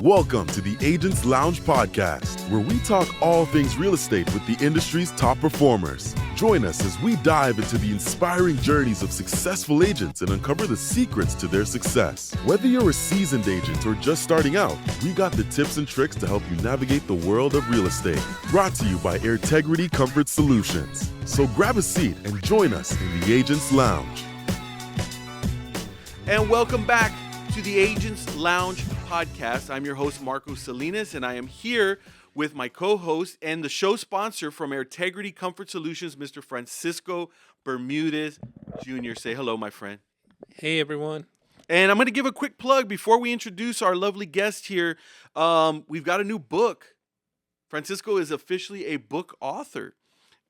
Welcome to the Agents Lounge podcast, where we talk all things real estate with the industry's top performers. Join us as we dive into the inspiring journeys of successful agents and uncover the secrets to their success. Whether you're a seasoned agent or just starting out, we got the tips and tricks to help you navigate the world of real estate. Brought to you by Integrity Comfort Solutions. So grab a seat and join us in the Agents Lounge. And welcome back to the Agents Lounge podcast. I'm your host, Marco Salinas, and I am here with my co-host and the show sponsor from Integrity Comfort Solutions, Mr. Francisco Bermudez Jr. Say hello, my friend. Hey, everyone. And I'm going to give a quick plug before we introduce our lovely guest here. We've got a new book. Francisco is officially a book author.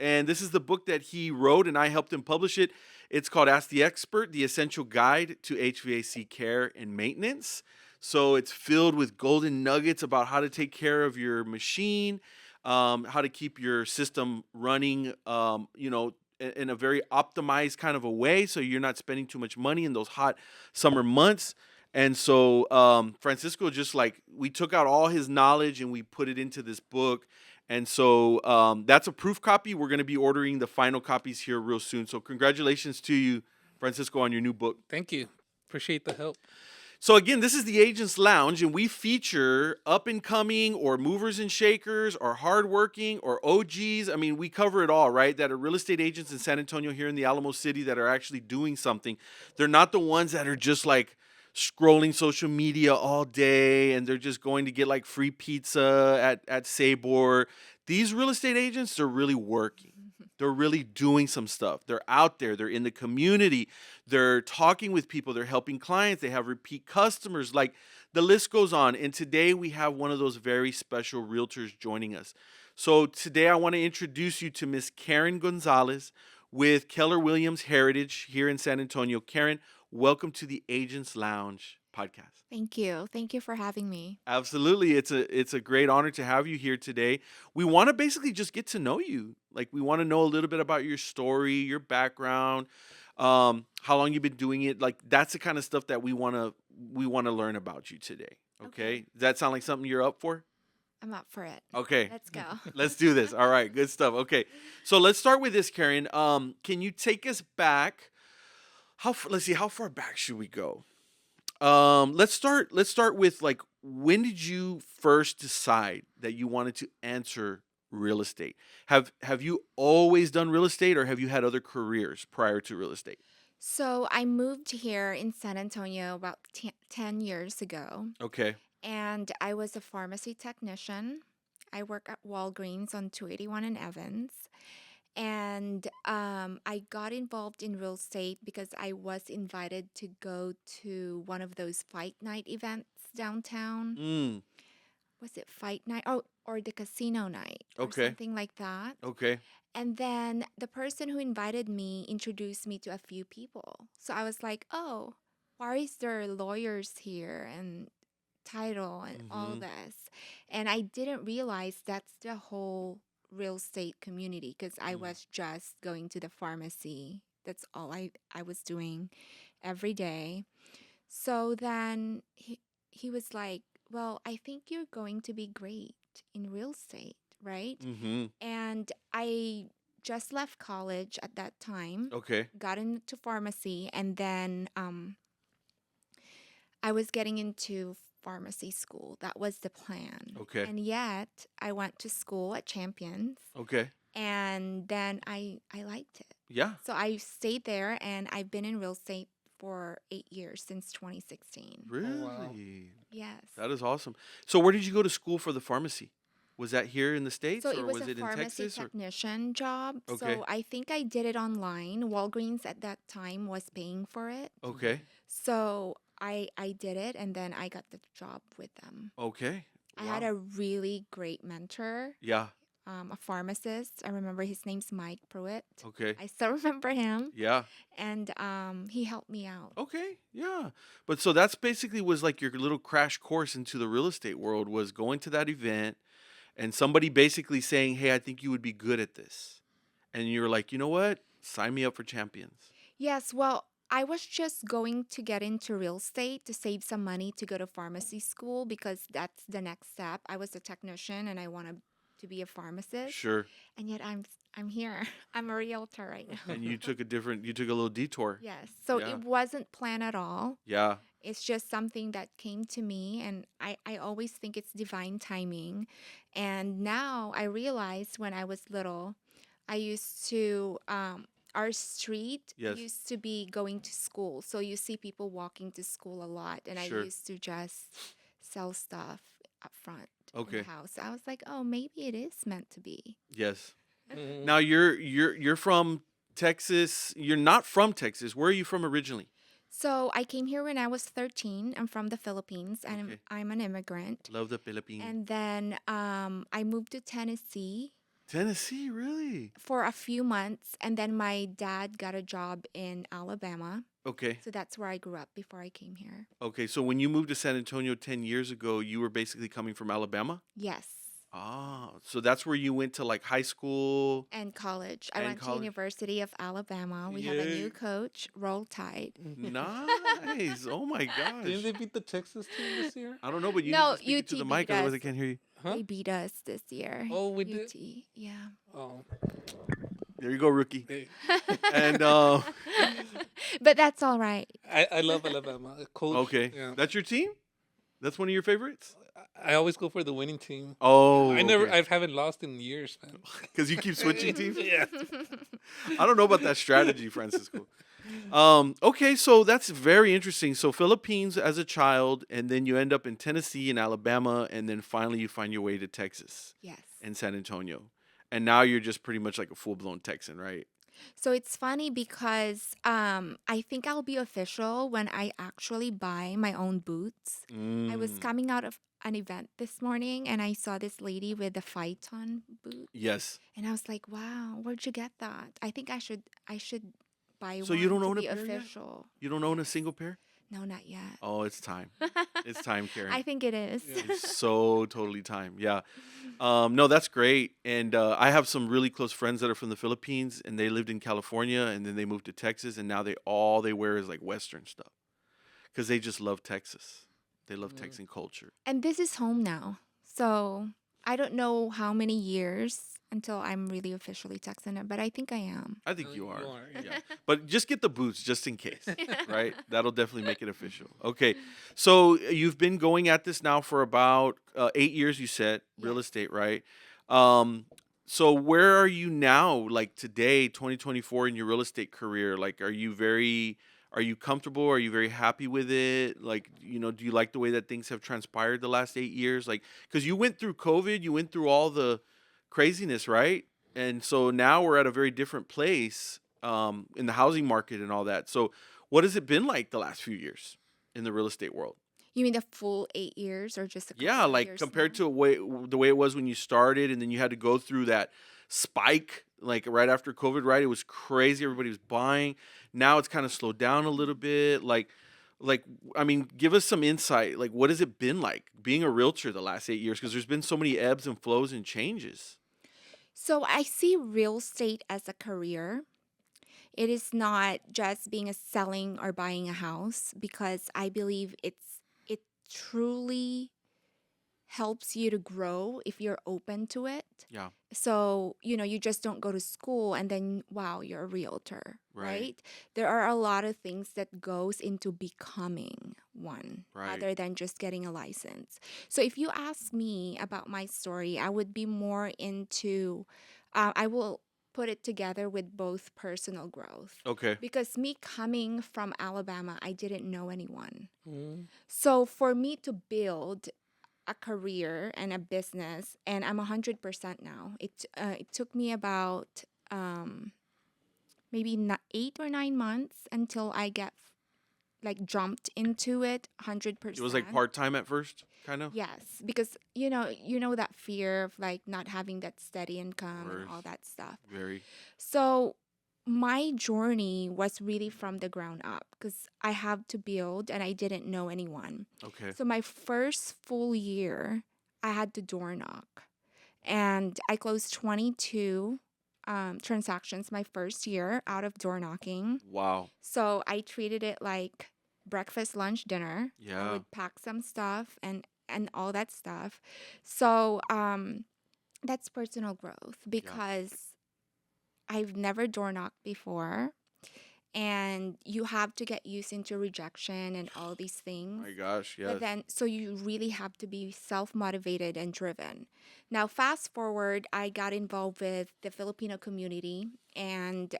And this is the book that he wrote, and I helped him publish it. It's called Ask the Expert, The Essential Guide to HVAC Care and Maintenance. So it's filled with golden nuggets about how to take care of your machine, how to keep your system running, in a very optimized kind of a way, so you're not spending too much money in those hot summer months. And so Francisco we took out all his knowledge and we put it into this book. And so that's a proof copy. We're going to be ordering the final copies here real soon. So congratulations to you, Francisco, on your new book. Thank you. Appreciate the help. So again, this is the Agents Lounge, and we feature up-and-coming or movers and shakers or hardworking or OGs. I mean, we cover it all, right? That are real estate agents in San Antonio here in the Alamo City that are actually doing something. They're not the ones that are just like scrolling social media all day and they're just going to get like free pizza at Sabor. These real estate agents, they're really working. They're really doing some stuff. They're out there. They're in the community. They're talking with people. They're helping clients. They have repeat customers. Like the list goes on. And today we have one of those very special realtors joining us. So today I want to introduce you to Miss Karen Gonzalez with Keller Williams Heritage here in San Antonio. Karen, welcome to the Agents Lounge podcast. Thank you. Thank you for having me. Absolutely. It's a great honor to have you here today. We want to basically just get to know you. Like we want to know a little bit about your story, your background, how long you've been doing it. Like that's the kind of stuff that we want to learn about you today. Okay? Does that sound like something you're up for? I'm up for it. Okay. Let's go. Let's do this. All right. Good stuff. Okay. So let's start with this, Karen. Can you take us back? Let's see. How far back should we go? Let's start with like, when did you first decide that you wanted to enter real estate? Have you always done real estate, or have you had other careers prior to real estate? So I moved here in San Antonio about 10 years ago, Okay. and I was a pharmacy technician. I work at Walgreens on 281 in Evans. And I got involved in real estate because I was invited to go to one of those fight night events downtown. Mm. Was it fight night? Oh, or the casino night or Okay. something like that. Okay. And then the person who invited me introduced me to a few people. So I was like, oh, why is there lawyers here and title and all Mm-hmm. this? And I didn't realize that's the whole real estate community because I was just going to the pharmacy. That's all I was doing every day. So then he was like, well, I think you're going to be great in real estate, right? Mm-hmm. And I just left college at that time, Okay. got into pharmacy, and then I was getting into pharmacy school. That was the plan. Okay. And yet I went to school at Champions, Okay. and then I liked it. Yeah. So I stayed there, and I've been in real estate for 8 years since 2016. Really? wow. Yes. That is awesome. So where did you go to school for the pharmacy? Was that here in the States, So it or was was a it in pharmacy Texas? Or? technician job. Okay. So I think I did it online. Walgreens at that time was paying for it. Okay. So I did it, and then I got the job with them. Okay. I had Wow. a really great mentor, Yeah. a pharmacist. I remember his name's Mike Pruitt. Okay. I still remember him, Yeah. and he helped me out. Okay, yeah. But so that's basically was like your little crash course into the real estate world, was going to that event and somebody basically saying, "Hey, I think you would be good at this." And you're like, "You know what? Sign me up for Champions." Yes, well, I was just going to get into real estate to save some money to go to pharmacy school because that's the next step. I was a technician and I wanted to be a pharmacist, Sure. and yet I'm here. I'm a realtor right now. And you took a little detour. Yes. So Yeah. it wasn't planned at all. Yeah. It's just something that came to me, and I always think it's divine timing. And now I realized when I was little, I used to, our street Yes. used to be going to school. So you see people walking to school a lot. And I Sure. used to just sell stuff up front in Okay. the house. I was like, oh, maybe it is meant to be. Yes. Mhm. Now you're from Texas. You're not from Texas. Where are you from originally? So I came here when I was 13. I'm from the Philippines, and Okay. I'm an immigrant. Love the Philippines. And then I moved to Tennessee Tennessee, really? for a few months, and then my dad got a job in Alabama. Okay. So that's where I grew up before I came here. Okay. So when you moved to San Antonio 10 years ago, you were basically coming from Alabama? Yes. Ah, so that's where you went to like high school. And college. I And went to college. University of Alabama. We have a Yay. new coach, Roll Tide. Nice. Oh my Didn't gosh. they beat the Texas team this year? I don't know, but you No, need to speak it to UT the mic, beat otherwise I us. can't hear you. Huh? They beat us this year. Oh, we did? UT. Yeah. Oh. There you go, rookie. Hey. And But that's all right. I love Alabama. Coach. okay, Yeah. that's your team. That's one of your favorites. I always go for the winning team. Oh, I haven't lost in years, man. because you keep switching teams. Yeah. I don't know about that strategy, Francisco. Okay, so that's very interesting. So Philippines as a child, and then you end up in Tennessee and Alabama, and then finally you find your way to Texas Yes. and San Antonio, and now you're just pretty much like a full blown Texan, right? So it's funny because I think I'll be official when I actually buy my own boots. I was Mm, coming out of an event this morning and I saw this lady with a Phaeton boot, yes. and I was like, "Wow, where'd you get that?" I think I should buy So one you don't to own a be pair yet? official. You don't own a single pair? No, not yet. Oh, it's time. It's time, Karen. I think it is. Yeah. It's so totally time. Yeah. No, that's great. And I have some really close friends that are from the Philippines, and they lived in California, and then they moved to Texas, and now all they wear is like Western stuff because they just love Texas. They love Mm. Texan culture. And this is home now. So I don't know how many years until I'm really officially Texan, but I think I am. I think No, you you are. are, yeah. Yeah. But just get the boots just in case, right? That'll definitely make it official. Okay. So you've been going at this now for about 8 years, you said, real Yes. estate, right? So where are you now, like today, 2024, in your real estate career? Like, are you comfortable? Are you very happy with it? Like, do you like the way that things have transpired the last 8 years? Like, because you went through COVID, you went through all the craziness, right? And so now we're at a very different place in the housing market and all that. So what has it been like the last few years in the real estate world? You mean the full 8 years or just a couple Yeah, of like years compared now? to the way it was when you started, and then you had to go through that spike like right after COVID, right? It was crazy. Everybody was buying. Now it's kind of slowed down a little bit. Like I mean, give us some insight. Like, what has it been like being a realtor the last 8 years? Because there's been so many ebbs and flows and changes. So I see real estate as a career. It is not just being a selling or buying a house because I believe it truly helps you to grow if you're open to it. Yeah, So, you just don't go to school and then wow, you're a realtor, Right. right? There are a lot of things that goes into becoming one Right. other than just getting a license. So if you ask me about my story, I would be more into I will put it together with both personal growth. okay. Because me coming from Alabama, I didn't know anyone. Mm. So for me to build a career and a business, and I'm 100% now. It took me about maybe 8 or 9 months until I get like jumped into it 100%. It was like part-time at first, kind of? Yes, because you know that fear of like not having that steady income and all Course. that stuff. Very. So my journey was really from the ground up because I have to build and I didn't know anyone. Okay. So my first full year, I had to door knock, and I closed 22 transactions my first year out of door knocking. Wow. So I treated it like breakfast, lunch, dinner. I Yeah. would pack some stuff and all that stuff. So that's personal growth Yeah. because I've never door knocked before. And you have to get used into rejection and all these things. My gosh. But Yes. then, so you really have to be self motivated and driven. Now, fast forward, I got involved with the Filipino community and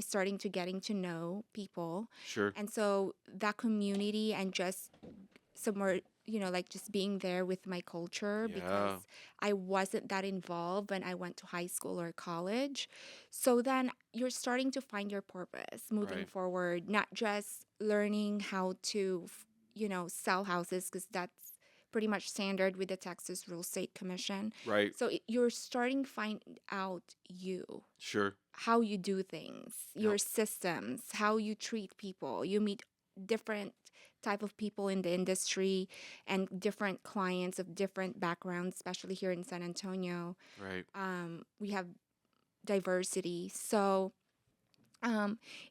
starting to getting to know people. Sure. And so that community and just somewhere, like just being there with my culture Yeah. because I wasn't that involved when I went to high school or college. So then you're starting to find your purpose moving Right. forward, not just learning how to, sell houses because that's pretty much standard with the Texas Real Estate Commission. Right. So you're starting to find out Sure. how you do things, your Yep. systems, how you treat people. You meet different type of people in the industry and different clients of different backgrounds, especially here in San Antonio. Right. We have diversity. So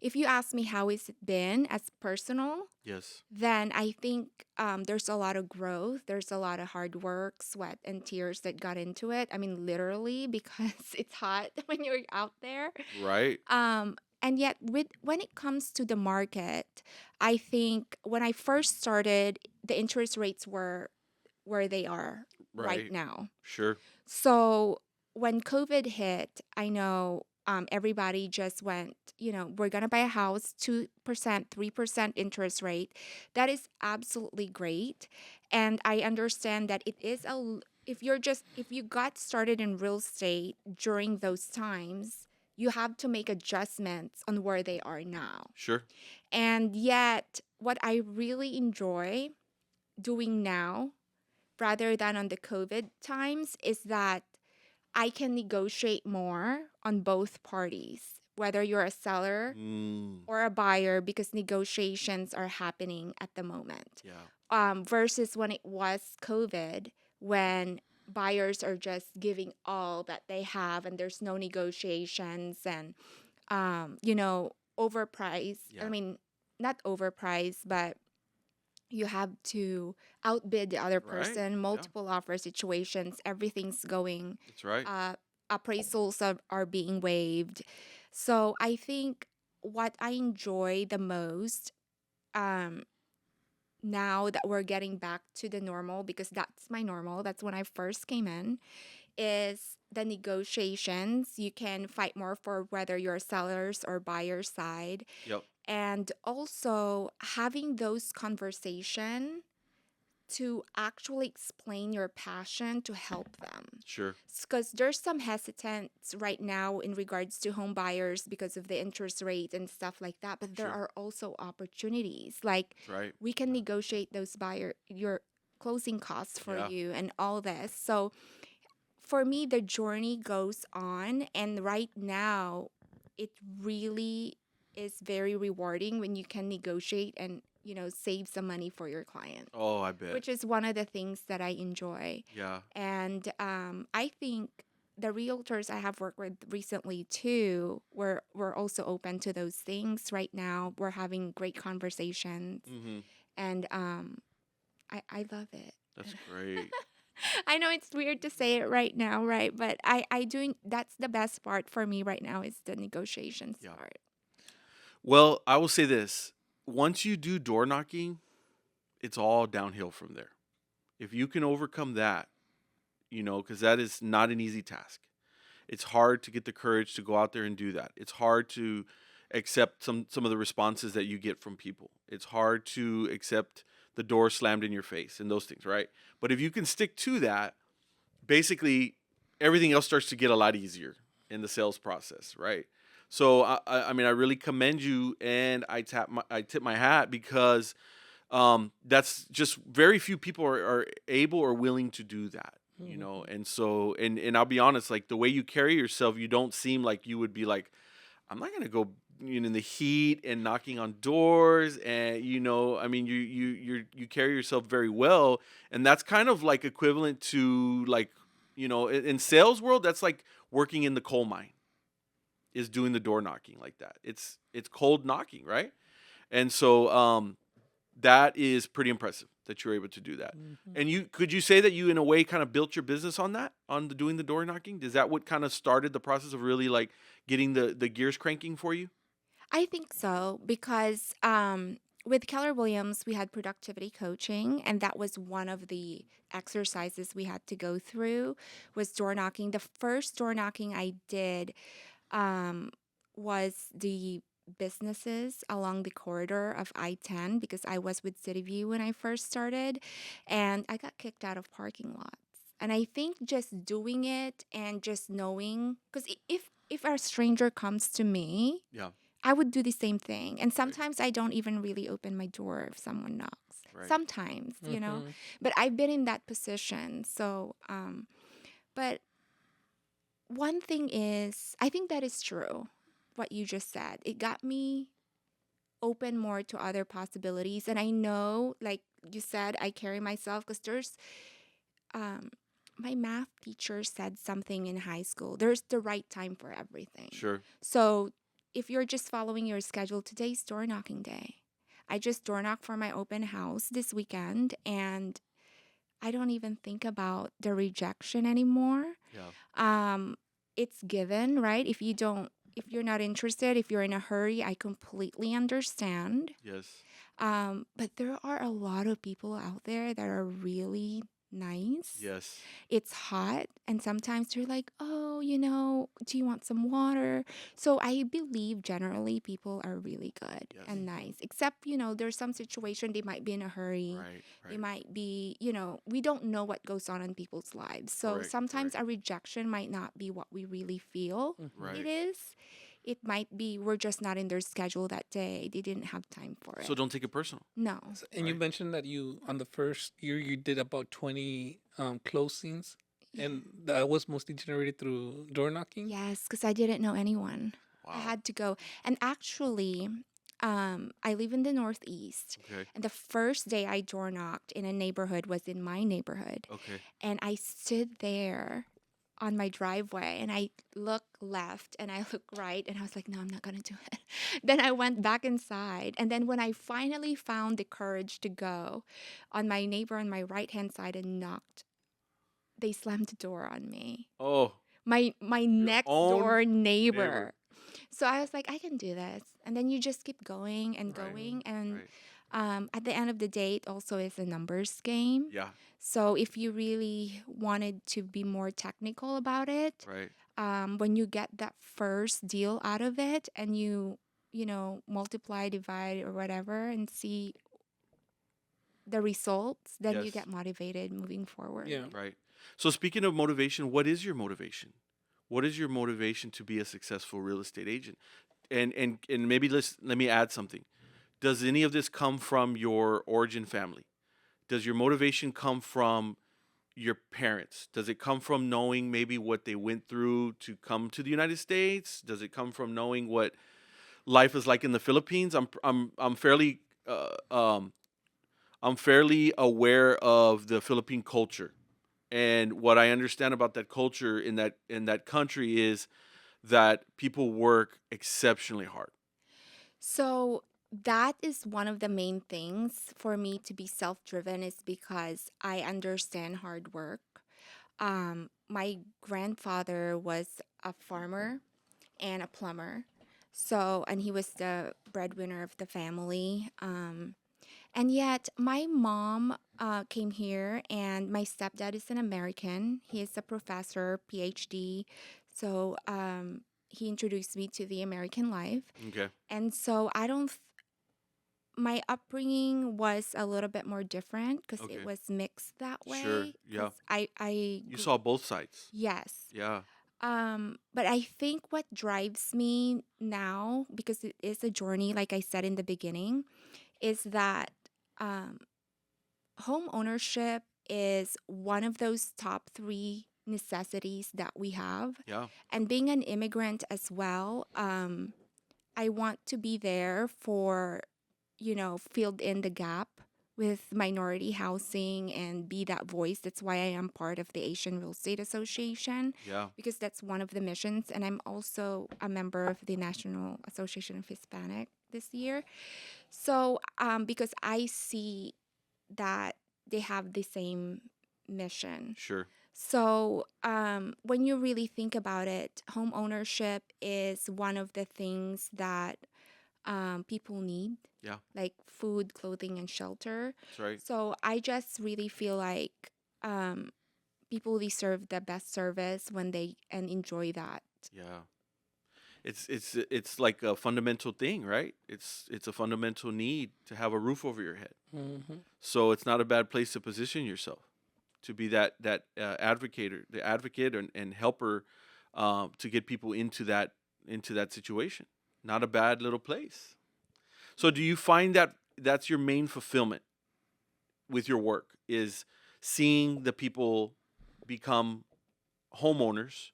if you ask me how it's been as personal, Yes. then I think there's a lot of growth. There's a lot of hard work, sweat, and tears that got into it. I mean, literally, because it's hot when you're out there. Right. And yet, when it comes to the market, I think when I first started, the interest rates were where they are right Right. now. Sure. So when COVID hit, I know everybody just went, we're going to buy a house, 2%, 3% interest rate. That is absolutely great. And I understand that it is if you got started in real estate during those times, you have to make adjustments on where they are now. Sure. And yet, what I really enjoy doing now, rather than on the COVID times, is that I can negotiate more on both parties, whether you're a seller or a buyer, because negotiations are happening at the moment. Yeah. Versus when it was COVID, when buyers are just giving all that they have and there's no negotiations and, overpriced. Yeah. I mean, not overpriced, but you have to outbid the other Right. person, Yeah. multiple offer situations, everything's going That's right. appraisals are being waived. So I think what I enjoy the most um, now that we're getting back to the normal, because that's my normal, that's when I first came in, is the negotiations. You can fight more for whether you're seller's or buyer's side. Yep. And also having those conversation to actually explain your passion to help them. Sure. Because there's some hesitance right now in regards to home buyers because of the interest rate and stuff like that. But there Sure. are also opportunities. Like That's right. we can negotiate those your closing costs for Yeah. you and all this. So for me, the journey goes on. And right now, it really is very rewarding when you can negotiate and, save some money for your client, Oh, I bet. which is one of the things that I enjoy. Yeah. And I think the realtors I have worked with recently too, we're also open to those things. Right now, we're having great conversations, Mm-hmm. and I love it. That's great. I know it's weird to say it right now, right? But I do. That's the best part for me right now is the negotiations Yeah. part. Well, I will say this. Once you do door knocking, it's all downhill from there. If you can overcome that, because that is not an easy task. It's hard to get the courage to go out there and do that. It's hard to accept some of the responses that you get from people. It's hard to accept the door slammed in your face and those things, right? But if you can stick to that, basically everything else starts to get a lot easier in the sales process, right? So I mean, I really commend you, and I tip my hat because that's just very few people are able or willing to do that, And so, and I'll be honest, like the way you carry yourself, you don't seem like you would be like, I'm not gonna go in the heat and knocking on doors, and I mean, you carry yourself very well, and that's kind of like equivalent to like, in sales world, that's like working in the coal mine. is doing the door knocking like that. It's cold knocking, right? And so that is pretty impressive that you're able to do that. And could you say that you in a way kind of built your business on that, on doing the door knocking? Is that what kind of started the process of really like getting the gears cranking for you? I think so because with Keller Williams, we had productivity coaching, and that was one of the exercises we had to go through was door knocking. The first door knocking I did um, was the businesses along the corridor of I-10 because I was with City View when I first started, and I got kicked out of parking lots. And I think just doing it and just knowing, because if a stranger comes to me, Yeah. I would do the same thing. And sometimes I don't even really open my door if someone knocks. Right. Sometimes, but I've been in that position. So, but one thing is, I think that is true, what you just said. It got me open more to other possibilities. And I know, like you said, I carry myself because um, my math teacher said something in high school. There's the right time for everything. Sure. So if you're just following your schedule, today's door knocking day. I just door knocked for my open house this weekend, and I don't even think about the rejection anymore. Yeah. It's given, right? If you're not interested, if you're in a hurry, I completely understand. Yes. But there are a lot of people out there that are really nice. Yes. It's hot, and sometimes they're like, oh, do you want some water? So I believe generally people are really good Yes. and nice, except, there's some situation they might be in a hurry. Right. They might be, we don't know what goes on in people's lives. So Correct, sometimes correct. a rejection might not be what we really feel Right. it is. It might be we're just not in their schedule that day. They didn't have time for it. So don't take it personal. No. And you Right. mentioned that you on the first year you did about 20 closings, and that was mostly generated through door knocking. Yes, because I didn't know anyone. I Wow. had to go. And actually, I live in the Northeast. Okay. And the first day I door knocked in a neighborhood was in my neighborhood. Okay. And I stood there on my driveway and I look left and I look right and I was like, no, I'm not going to do it. Then I went back inside. And then when I finally found the courage to go on my neighbor on my right-hand side and knocked, they slammed the door on me. Oh. My next own door neighbor. neighbor. So I was like, I can do this. And then you just keep going and Right. going. And Right. at the end of the day, it also is a numbers game. Yeah. So if you really wanted to be more technical about it, Right. when you get that first deal out of it and you multiply, divide, or whatever, and see the results, then you Yes. get motivated moving forward. Yeah. Right. So speaking of motivation, what is your motivation? What is your motivation to be a successful real estate agent? And maybe let me add something. Does any of this come from your origin family? Does your motivation come from your parents? Does it come from knowing maybe what they went through to come to the United States? Does it come from knowing what life is like in the Philippines? I'm fairly I'm fairly aware of the Philippine culture. And what I understand about that culture in that country is that people work exceptionally hard. So that is one of the main things for me to be self-driven is because I understand hard work. My grandfather was a farmer and a plumber. So, and he was the breadwinner of the family. And yet, my mom came here, and my stepdad is an American. He is a professor, PhD. So, he introduced me to the American life. Okay. And so, my upbringing was a little bit more different because Okay. it was mixed that way. Sure, yeah. 'Cause I You grew- saw both sides. yes. Yeah. But I think what drives me now, because it is a journey, like I said in the beginning, is that home ownership is one of those top 3 necessities that we have. Yeah. And being an immigrant as well, I want to be there for, filled in the gap with minority housing and be that voice. That's why I am part of the Asian Real Estate Association, Yeah. because that's one of the missions. And I'm also a member of the National Association of Hispanic this year. So, because I see that they have the same mission. Sure. So, when you really think about it, home ownership is one of the things that people need, Yeah. like food, clothing, and shelter. That's right. So, I just really feel like um, people deserve the best service when they and enjoy that. Yeah. It's like a fundamental thing, right? It's a fundamental need to have a roof over your head. Mm-hmm. So it's not a bad place to position yourself to be that advocate and helper, to get people into that situation. Not a bad little place. So do you find that that's your main fulfillment with your work, is seeing the people become homeowners,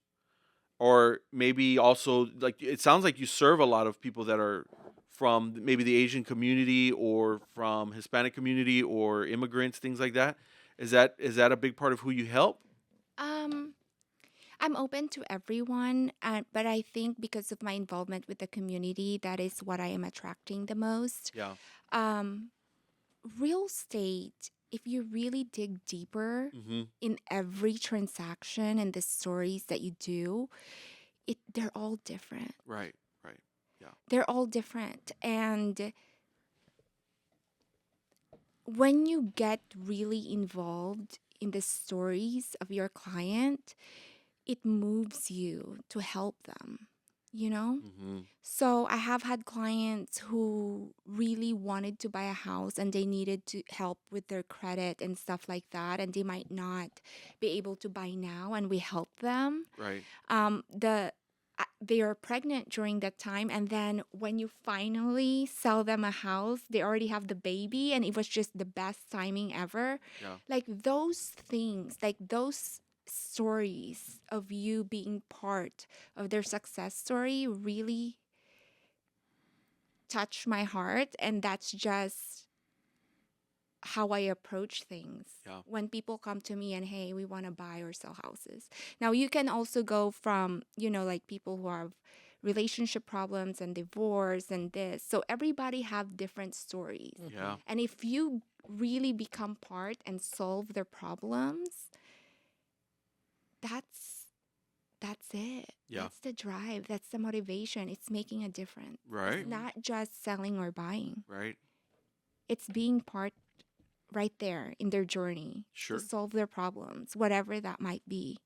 or maybe also, like, it sounds like you serve a lot of people that are from maybe the Asian community or from Hispanic community or immigrants, things like that. Is that a big part of who you help? Um, I'm open to everyone, but I think because of my involvement with the community, that is what I am attracting the most. Yeah. Um, Real estate, if you really dig deeper Mm-hmm. in every transaction and the stories that you do, they're all different. Right. Right. Yeah. They're all different. And when you get really involved in the stories of your client, it moves you to help them, you know? Mm-hmm. So I have had clients who really wanted to buy a house and they needed to help with their credit and stuff like that, and they might not be able to buy now, and we help them. Right. They are pregnant during that time, and then when you finally sell them a house, they already have the baby, and it was just the best timing ever. Yeah. Like those things, like those stories of you being part of their success story really touch my heart, and that's just how I approach things. Yeah. When people come to me and, hey, we want to buy or sell houses. Now you can also go from, like people who have relationship problems and divorce and this. So everybody have different stories. Yeah. And if you really become part and solve their problems, that's it. Yeah. That's the drive. That's the motivation. It's making a difference. Right. It's not just selling or buying. Right. It's being part right there in their journey Sure. to solve their problems, whatever that might be.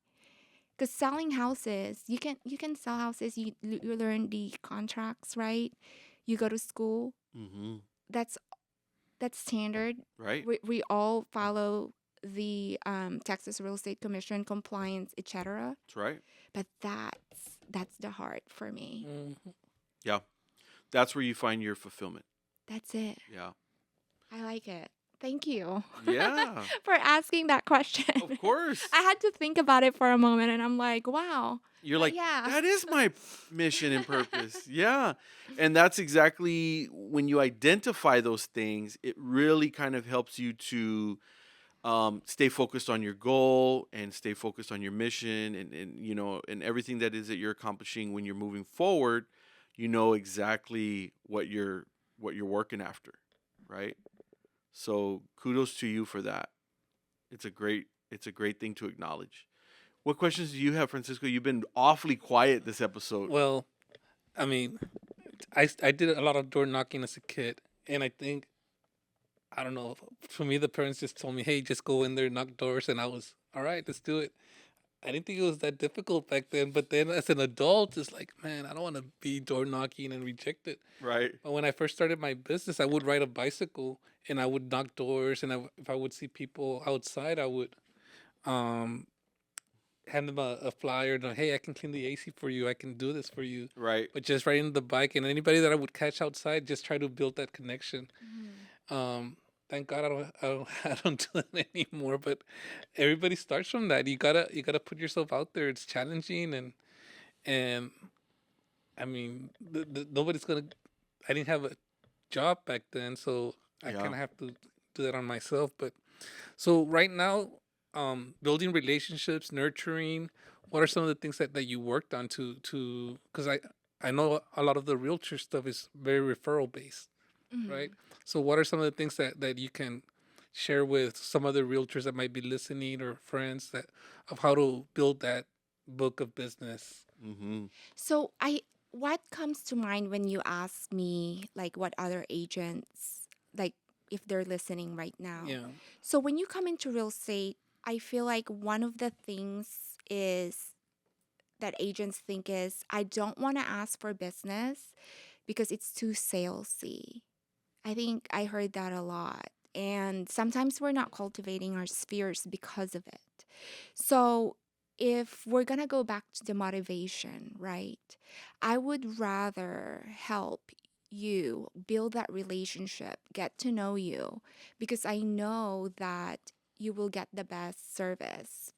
Because selling houses, you can sell houses. You learn the contracts, right? You go to school. Mm-hmm. That's standard. Right. We all follow the Texas Real Estate Commission compliance, etc. That's right. But that's the heart for me. Mm-hmm. Yeah. That's where you find your fulfillment. That's it. Yeah. I like it. Thank you. Yeah. For asking that question. Of course. I had to think about it for a moment, and I'm like, wow. You're like, yeah. that is my mission and purpose. Yeah. And that's exactly when you identify those things, it really kind of helps you to stay focused on your goal and stay focused on your mission, and everything that is that you're accomplishing when you're moving forward. You know exactly what you're working after, right? So kudos to you for that. It's a great thing to acknowledge. What questions do you have, Francisco? You've been awfully quiet this episode. Well, I mean, I did a lot of door knocking as a kid, and I think, I don't know, for me, the parents just told me, hey, just go in there, knock doors, and I was, all right, let's do it. I didn't think it was that difficult back then, but then as an adult, it's like, man, I don't want to be door knocking and rejected. Right. But when I first started my business, I would ride a bicycle and I would knock doors, and if I would see people outside, I would hand them a flyer and, hey, I can clean the AC for you. I can do this for you. Right. But just riding the bike, and anybody that I would catch outside, just try to build that connection. Thank God I don't do that anymore. But everybody starts from that. You gotta put yourself out there. It's challenging, and I mean, nobody's gonna. I didn't have a job back then, so I Yeah. kind of have to do that on myself. But so right now, building relationships, nurturing. What are some of the things that you worked on to? Because I know a lot of the realtor stuff is very referral based, right? Mhm. So what are some of the things that you can share with some other realtors that might be listening or friends that of how to build that book of business? Mm-hmm. So what comes to mind when you ask me like what other agents like if they're listening right now? Yeah. So when you come into real estate, I feel like one of the things is that agents think is I don't want to ask for business because it's too salesy. I think I heard that a lot. And sometimes we're not cultivating our spheres because of it. So, if we're going to go back to the motivation, right? I would rather help you build that relationship, get to know you, because I know that you will get the best service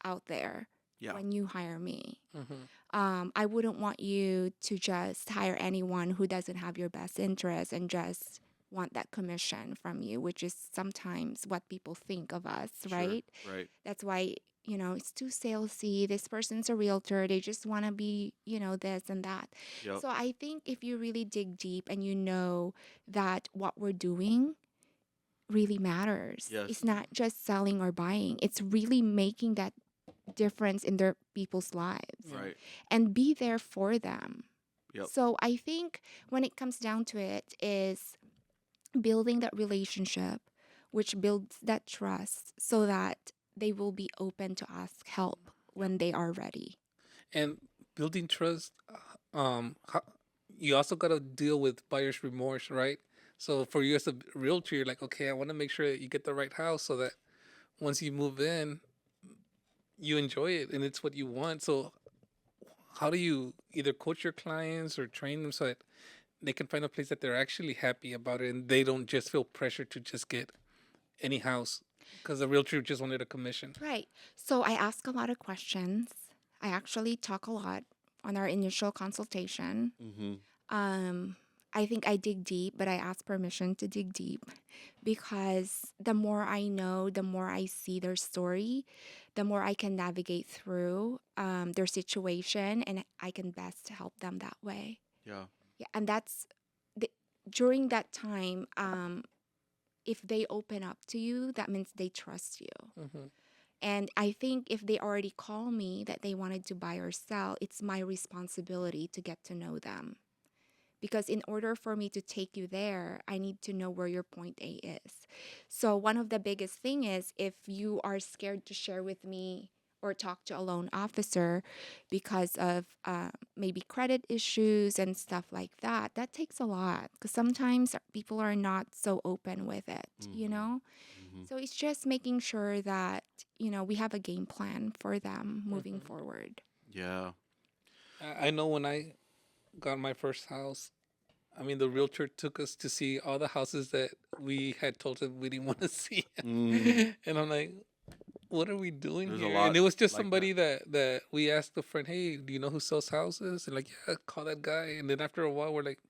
out there Yeah. when you hire me. Mm-hmm. I wouldn't want you to just hire anyone who doesn't have your best interest and just want that commission from you, which is sometimes what people think of us, Sure. right? Right. That's why, it's too salesy. This person's a realtor. They just want to be, this and that. Yep. So I think if you really dig deep and you know that what we're doing really matters, Yes. it's not just selling or buying, it's really making that difference in their people's lives Yeah. Right. and be there for them. Yep. So I think when it comes down to it is building that relationship which builds that trust so that they will be open to ask help when they are ready. And building trust, how, you also got to deal with buyer's remorse, right? So for you as a realtor, you're like, okay, I want to make sure that you get the right house so that once you move in, you enjoy it and it's what you want. So how do you either coach your clients or train them so that they can find a place that they're actually happy about it and they don't just feel pressure to just get any house because the realtor just wanted a commission? Right. So I ask a lot of questions. I actually talk a lot on our initial consultation. Mm-hmm. Um, I think I dig deep, but I ask permission to dig deep because the more I know, the more I see their story, the more I can navigate through their situation and I can best help them that way. Yeah. Yeah, and that's the, during that time, if they open up to you, that means they trust you. Mm-hmm. And I think if they already call me that they wanted to buy or sell, it's my responsibility to get to know them. Because in order for me to take you there, I need to know where your point A is. So one of the biggest thing is if you are scared to share with me or talk to a loan officer because of maybe credit issues and stuff like that, that takes a lot because sometimes people are not so open with it, Mm-hmm. So it's just making sure that, we have a game plan for them moving Mm-hmm. forward. Yeah. I know when I got my first house, I mean, the realtor took us to see all the houses that we had told him we didn't want to see. Mm. And I'm like, what are we doing There's a here? lot And it was just like somebody that we asked a friend, hey, do you know who sells houses? And like, yeah, call that guy. And then after a while, we're like,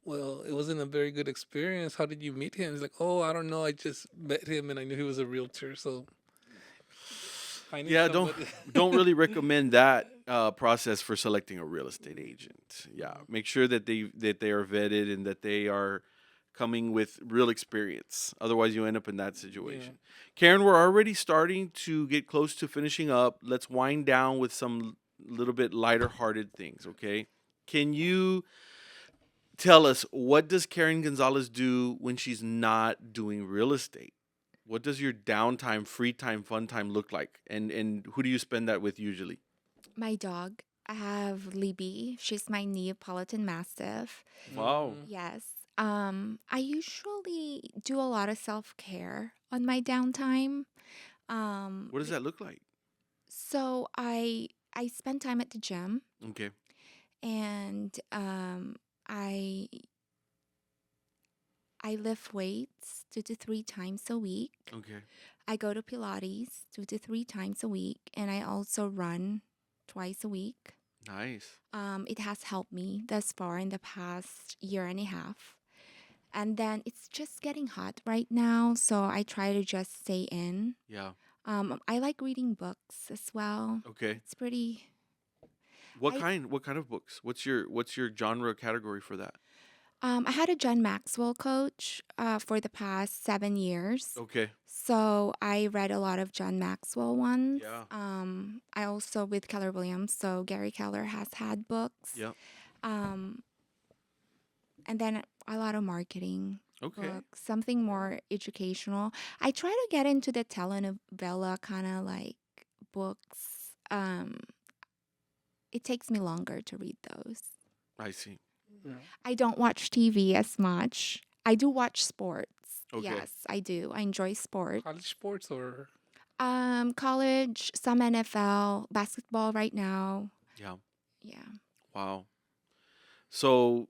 well, it wasn't a very good experience. How did you meet him? He's like, oh, I don't know. I just met him and I knew he was a realtor. So finding Yeah. somebody. Don't really recommend that process for selecting a real estate agent. Yeah. Make sure that they are vetted and that they are coming with real experience. Otherwise, you end up in that situation. Karen, we're already starting to get close to finishing up. Let's wind down with some little bit lighter hearted things. Okay. Can you tell us what does Karen Gonzalez do when she's not doing real estate? What does your downtime, free time, fun time look like? And who do you spend that with usually? My dog, I have Libby. She's my Neapolitan Mastiff. Wow. Mm, Yes. I usually do a lot of self-care on my downtime. What does that look like? So I spend time at the gym Okay. and I I lift weights 2 to 3 times a week. Okay. I go to Pilates 2 to 3 times a week, and I also run twice a week. Nice. It has helped me thus far in the past year and a half. And then it's just getting hot right now, so I try to just stay in. Yeah. I like reading books as well. Okay. It's pretty. What I- kind? What kind of books? What's your genre category for that? I had a John Maxwell coach for the past 7 years. Okay. So I read a lot of John Maxwell ones. Yeah. I also with Keller Williams. So Gary Keller has had books. Yeah. And then a lot of marketing Okay. books, something more educational. I try to get into the telenovela kind of like books. It takes me longer to read those. I see. I don't watch TV as much. I do watch sports. Okay. Yes, I do. I enjoy sports. College sports or College, some NFL, basketball right now. Yeah. Yeah. Wow. So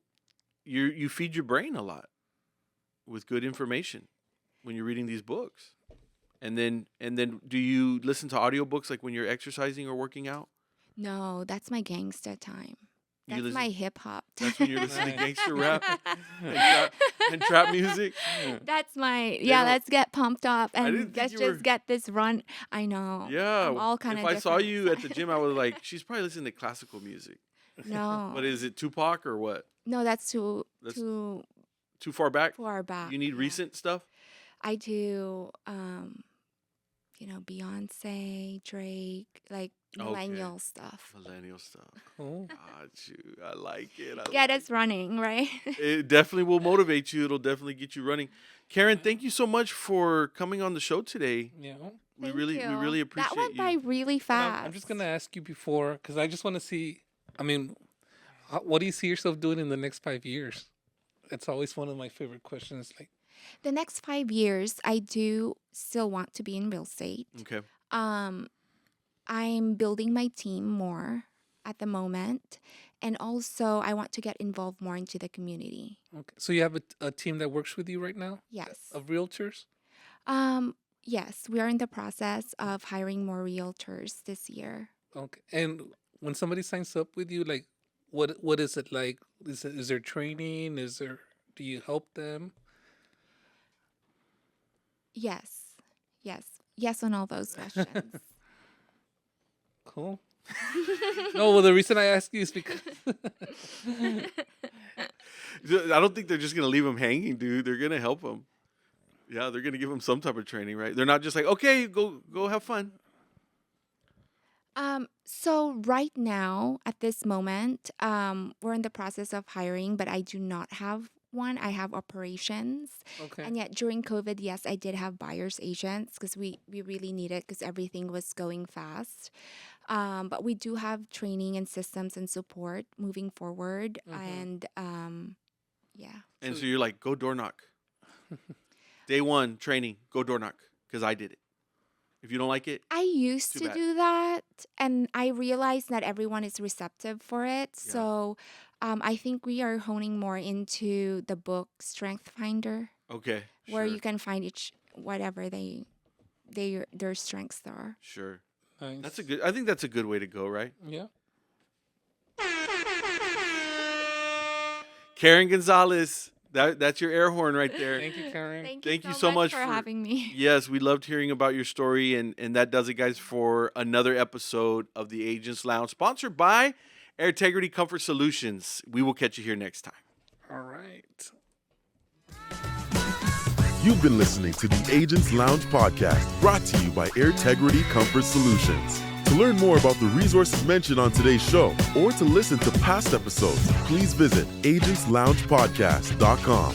you feed your brain a lot with good information when you're reading these books. And then do you listen to audiobooks like when you're exercising or working out? No, that's my gangsta time. You That's listen- my hip hop. That's when you're listening to Nice. gangster rap and trap music. That's my don't- let's get pumped up didn't and think let's you just were- get this run. I know. Yeah. I'm all kind of. If I saw you at the gym, I was like, she's probably listening to classical music. No. What is it, Tupac or what? No, that's too That's too Too far back? far back. You need Yeah. recent stuff? I do. Beyonce, Drake, like Okay. millennial stuff. Millennial stuff. cool. Got you. I like it. I Get like us running, right? it definitely will motivate you. It'll definitely get you running. Karen, thank you so much for coming on the show today. Yeah. We Thank really you. appreciate that went you. by really And fast. I'm just gonna ask you before, because I just want to see. I mean, what do you see yourself doing in the next 5 years? It's always one of my favorite questions. Like, The next 5 years, I do still want to be in real estate. Okay. I'm building my team more at the moment, and also I want to get involved more into the community. okay, so you have a team that works with you right now Yes. of realtors. Yes, we are in the process of hiring more realtors this year. Okay, and when somebody signs up with you, like, what is it like? Is there training? Do you help them? Yes. Yes on all those questions. Cool. No, well, the reason I ask you is because I don't think they're just going to leave him hanging, dude. They're going to help him. Yeah, they're going to give him some type of training, right? They're not just like, okay, go have fun. So right now, at this moment, we're in the process of hiring, but I do not have one. I have operations. okay, And yet during COVID, yes, I did have buyer's agents because we really needed because everything was going fast. But we do have training and systems and support moving forward. Mhm. And yeah. And so you're like, go door knock. Day one training, go door knock because I did it. If you don't like it, I used Too to bad. do that, and I realized not everyone is receptive for it. Yeah. So I think we are honing more into the book Strength Finder, okay. where sure, you can find whatever their strengths are. Sure. nice. I think that's a good way to go, right? Yeah. Karen Gonzalez, that's your air horn right there. Thank you, Karen. Thank you so much for for- having me. Yes, we loved hearing about your story, and that does it, guys, for another episode of the Agents Lounge, sponsored by Air Integrity Comfort Solutions. We will catch you here next time. All right. You've been listening to the Agents Lounge podcast, brought to you by Air Integrity Comfort Solutions. To learn more about the resources mentioned on today's show or to listen to past episodes, please visit agentsloungepodcast.com.